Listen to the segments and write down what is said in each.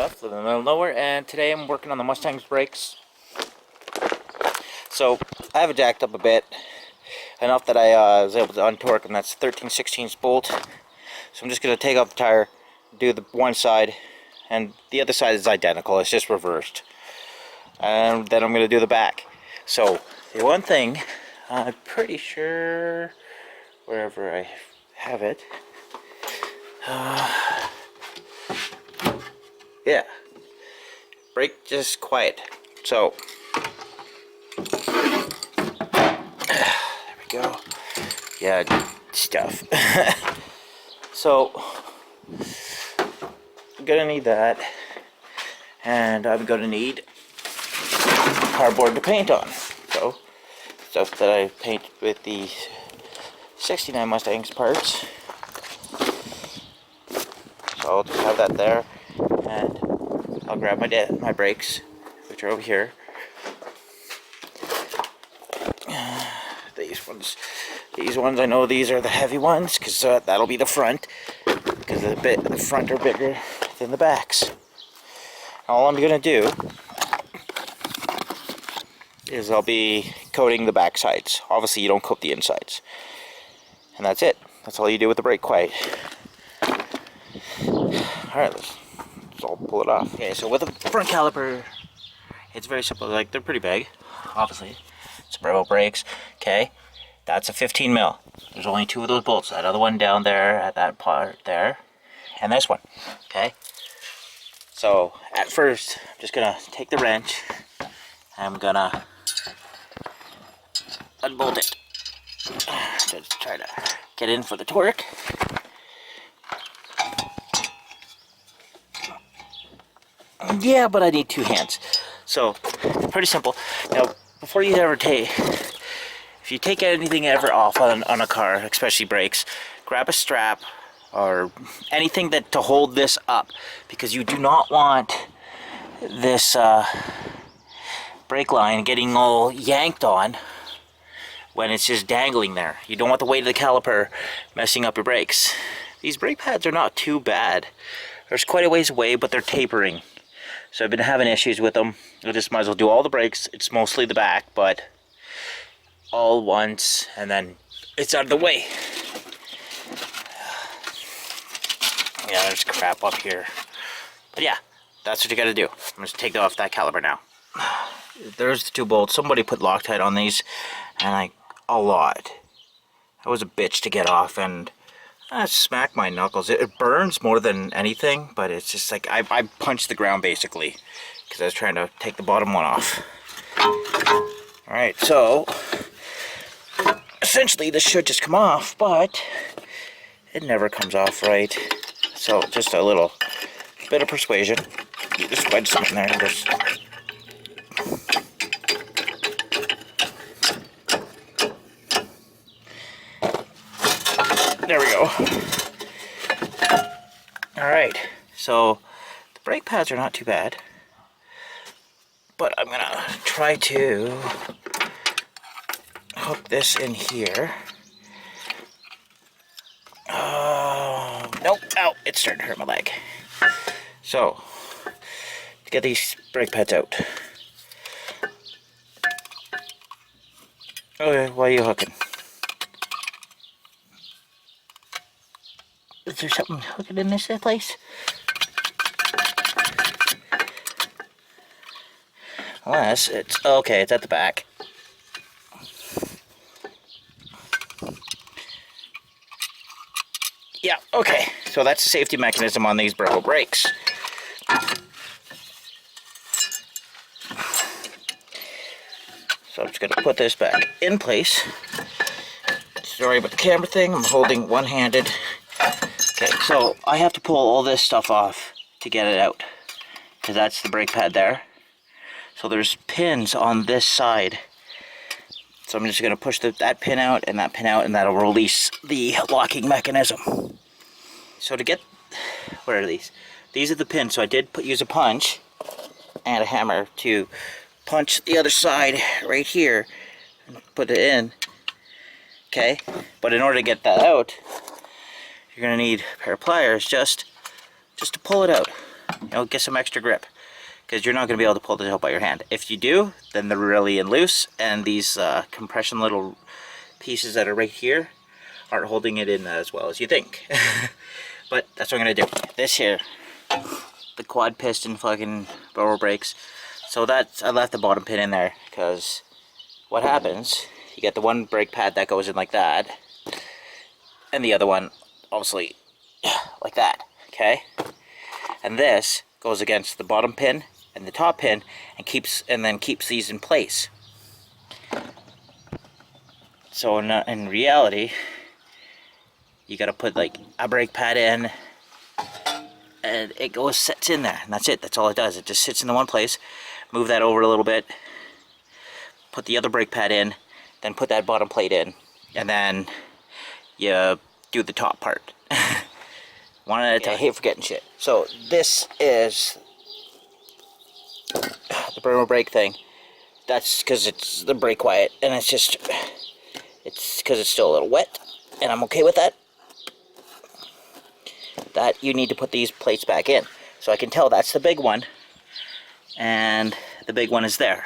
Duff, living in the middle of nowhere, and today I'm working on the Mustang's brakes. So I have it jacked up a bit, enough that I was able to untorque, and that's 13/16 bolt. So I'm just going to take off the tire, do the one side, and the other side is identical, it's just reversed. And then I'm going to do the back. So the one thing, I'm pretty sure, wherever I have it, yeah, brake just quiet. So there we go. Yeah, stuff. So I'm gonna need that, and I'm gonna need cardboard to paint on. So stuff that I paint with the '69 Mustang's parts. So I'll just have that there, and I'll grab my brakes, which are over here. These ones, I know these are the heavy ones, because that'll be the front, because the front are bigger than the backs. All I'm gonna do is I'll be coating the back sides. Obviously you don't coat the insides, and that's it. That's all you do with the brake quiet. Alright, let's all pull it off. Okay, so with the front caliper, it's very simple. Like, they're pretty big, obviously. It's Bravo brakes. Okay, that's a 15 mil. There's only two of those bolts. That other one down there at that part there, and this one. Okay, so at first, I'm just gonna take the wrench. I'm gonna unbolt it. Just try to get in for the torque. Yeah, but I need two hands. So, pretty simple. Now, before you ever if you take anything ever off on a car, especially brakes, grab a strap or anything to hold this up, because you do not want this brake line getting all yanked on when it's just dangling there. You don't want the weight of the caliper messing up your brakes. These brake pads are not too bad. There's quite a ways away, but they're tapering. So I've been having issues with them. I just might as well do all the brakes. It's mostly the back, but all once, and then it's out of the way. Yeah, there's crap up here. But yeah, that's what you gotta do. I'm just take off that caliper now. There's the two bolts. Somebody put Loctite on these, and a lot. That was a bitch to get off, and I smacked my knuckles. It burns more than anything, but it's just like I punched the ground basically, because I was trying to take the bottom one off. Alright, so essentially this should just come off, but it never comes off right. So just a little bit of persuasion. You just wedge something there and just... There we go. Alright, so the brake pads are not too bad, but I'm gonna try to hook this in here. Nope, ow, it's starting to hurt my leg. So, to get these brake pads out. Okay, why are you hooking? Is there something hooking in this place? Unless it's... Okay, it's at the back. Yeah, okay. So that's the safety mechanism on these Bravo brakes. So I'm just going to put this back in place. Sorry about the camera thing. I'm holding one-handed. Okay, so I have to pull all this stuff off to get it out, because that's the brake pad there. So there's pins on this side. So I'm just going to push that pin out, and that'll release the locking mechanism. So to get... What are these? These are the pins. So I did use a punch and a hammer to punch the other side right here and put it in. Okay, but in order to get that out, you're going to need a pair of pliers just to pull it out. You know, get some extra grip, because you're not going to be able to pull the tail by your hand. If you do, then they're really in loose, and these compression little pieces that are right here aren't holding it in as well as you think. But that's what I'm going to do. This here, the quad piston fucking barrel brakes. So that's, I left the bottom pin in there, because what happens, you get the one brake pad that goes in like that, and the other one, obviously, like that, okay? And this goes against the bottom pin and the top pin, and then keeps these in place. So in reality, you gotta put like a brake pad in, and it sits in there, and that's it. That's all it does. It just sits in the one place. Move that over a little bit, put the other brake pad in, then put that bottom plate in, and then you do the top part. One at a time. I hate forgetting shit. So this is the Brembo brake thing. That's because it's the brake quiet, and it's because it's still a little wet, and I'm okay with that. That you need to put these plates back in. So I can tell that's the big one, and the big one is there.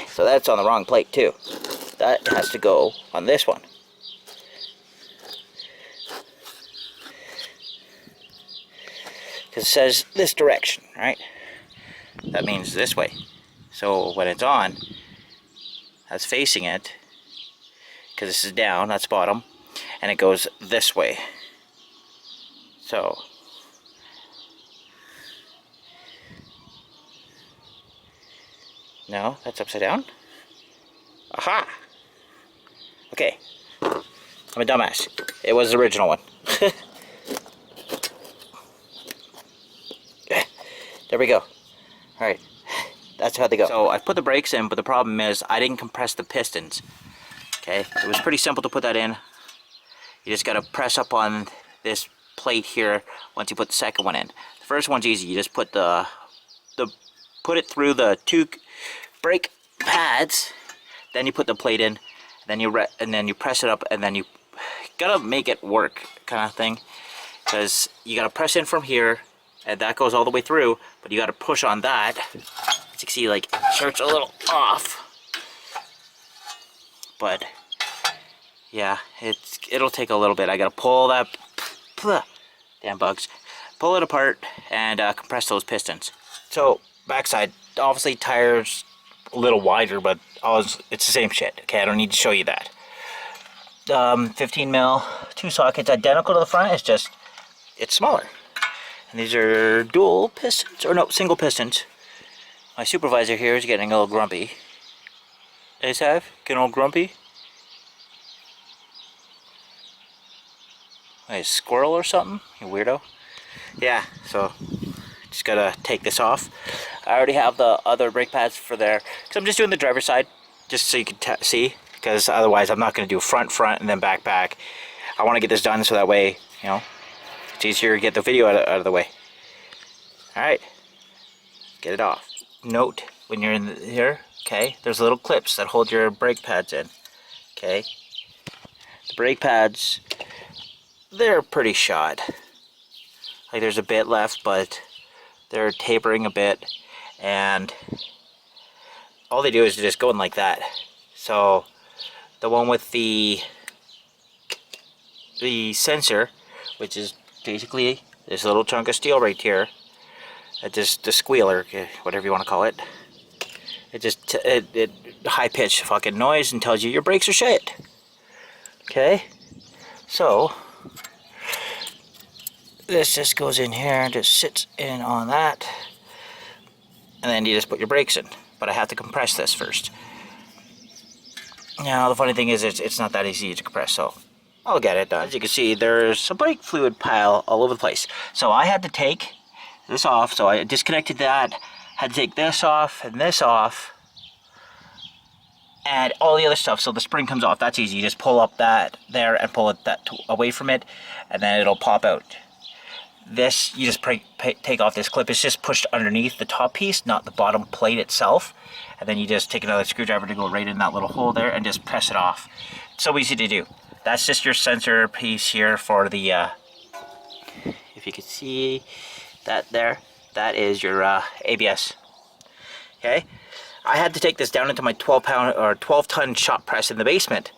So that's on the wrong plate too. That has to go on this one. Because it says this direction, right? That means this way. So when it's on, that's facing it, because this is down, that's bottom, and it goes this way. So no, that's upside down. Aha! Okay, I'm a dumbass. It was the original one. There we go. Alright, that's how they go. So I put the brakes in, but the problem is I didn't compress the pistons. Okay, it was pretty simple to put that in. You just gotta press up on this plate here once you put the second one in. The first one's easy. You just put put it through the two brake pads, then you put the plate in, and then you press it up, and then you gotta make it work, kind of thing, because you gotta press in from here, and that goes all the way through, but you gotta push on that. As you can see, like, it starts a little off, but yeah, it'll take a little bit. I gotta pull that, damn bugs, pull it apart and compress those pistons. So backside, obviously tires a little wider, but it's the same shit. Okay, I don't need to show you that. 15 mil, 2 sockets, identical to the front. It's just, it's smaller. And these are dual pistons, or no, single pistons. My supervisor here is getting a little grumpy. Asav, getting all grumpy? A squirrel or something? You weirdo. Yeah, so just gotta take this off. I already have the other brake pads for there, because I'm just doing the driver's side, just so you can see, because otherwise I'm not gonna do front, and then back. I want to get this done so that way, you know, it's easier to get the video out of the way. Alright, get it off. Note, when you're in here, okay, there's little clips that hold your brake pads in, okay. The brake pads, they're pretty shot. Like, there's a bit left, but they're tapering a bit, and all they do is just go in like that. So the one with the sensor, which is basically this little chunk of steel right here, just the squealer, whatever you want to call it, it just it high-pitched fucking noise and tells you your brakes are shit. Okay, so this just goes in here and just sits in on that, and then you just put your brakes in. But I have to compress this first. Now the funny thing is it's not that easy to compress, so I'll get it done. As you can see, there's a brake fluid pile all over the place. So I had to take this off, so I disconnected that, had to take this off, and all the other stuff, so the spring comes off. That's easy. You just pull up that there and pull it away from it, and then it'll pop out. This, you just take off this clip. It's just pushed underneath the top piece, not the bottom plate itself. And then you just take another screwdriver to go right in that little hole there and just press it off. It's so easy to do. That's just your sensor piece here for the, if if you can see that there, that is your ABS. Okay, I had to take this down into my 12-ton shop press in the basement,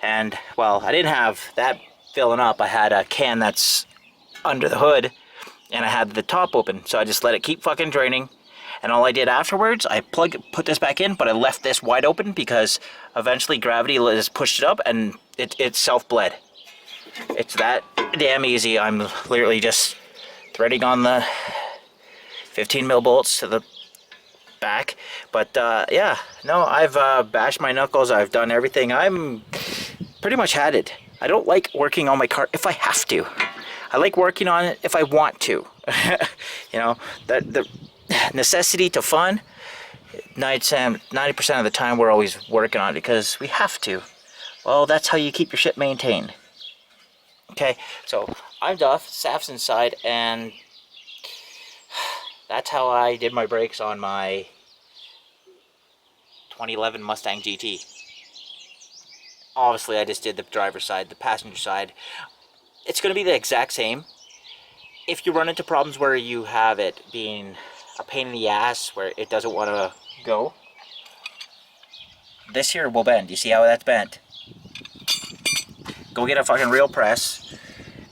and well, I didn't have that filling up. I had a can that's under the hood, and I had the top open, so I just let it keep fucking draining. And all I did afterwards, I put this back in, but I left this wide open because eventually gravity just pushed it up and it self-bled. It's that damn easy. I'm literally just threading on the 15 mil bolts to the back. But yeah, no, I've bashed my knuckles. I've done everything. I'm pretty much had it. I don't like working on my car if I have to. I like working on it if I want to. You know, the necessity to fun, 90% of the time we're always working on it because we have to. Well, that's how you keep your shit maintained. Okay, so I'm Duff, Saf's inside, and that's how I did my brakes on my 2011 Mustang GT. Obviously, I just did the driver's side, the passenger side. It's going to be the exact same. If you run into problems where you have it being a pain in the ass, where it doesn't want to go, this here will bend. You see how that's bent? Go get a fucking real press.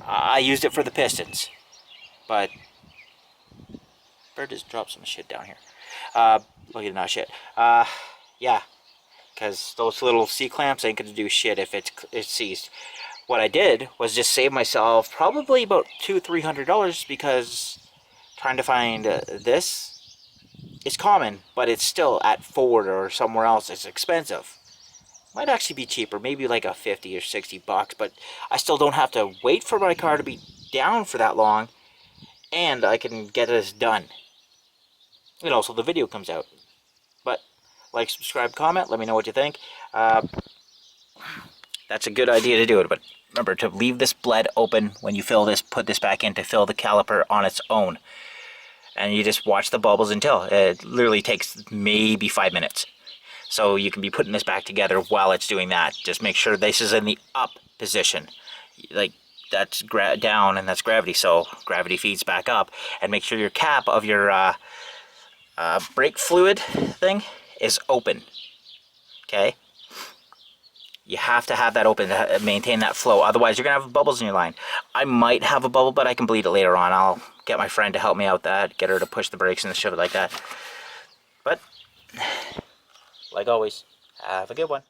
I used it for the pistons, but bird just dropped some shit down here. Look at that shit. Yeah, because those little C-clamps ain't gonna do shit if it's seized. What I did was just save myself probably about $200-300 because trying to find this is common, but it's still at Ford or somewhere else. It's expensive. Might actually be cheaper, maybe like a 50 or 60 bucks, but I still don't have to wait for my car to be down for that long, and I can get this done. And also the video comes out. But like, subscribe, comment, let me know what you think. That's a good idea to do it, but remember to leave this bled open when you fill this, put this back in to fill the caliper on its own. And you just watch the bubbles until it literally takes maybe 5 minutes. So you can be putting this back together while it's doing that. Just make sure this is in the up position. Like, that's down and that's gravity, so gravity feeds back up. And make sure your cap of your brake fluid thing is open. Okay? You have to have that open to maintain that flow. Otherwise, you're going to have bubbles in your line. I might have a bubble, but I can bleed it later on. I'll get my friend to help me out that, get her to push the brakes and shit like that. But like always, have a good one.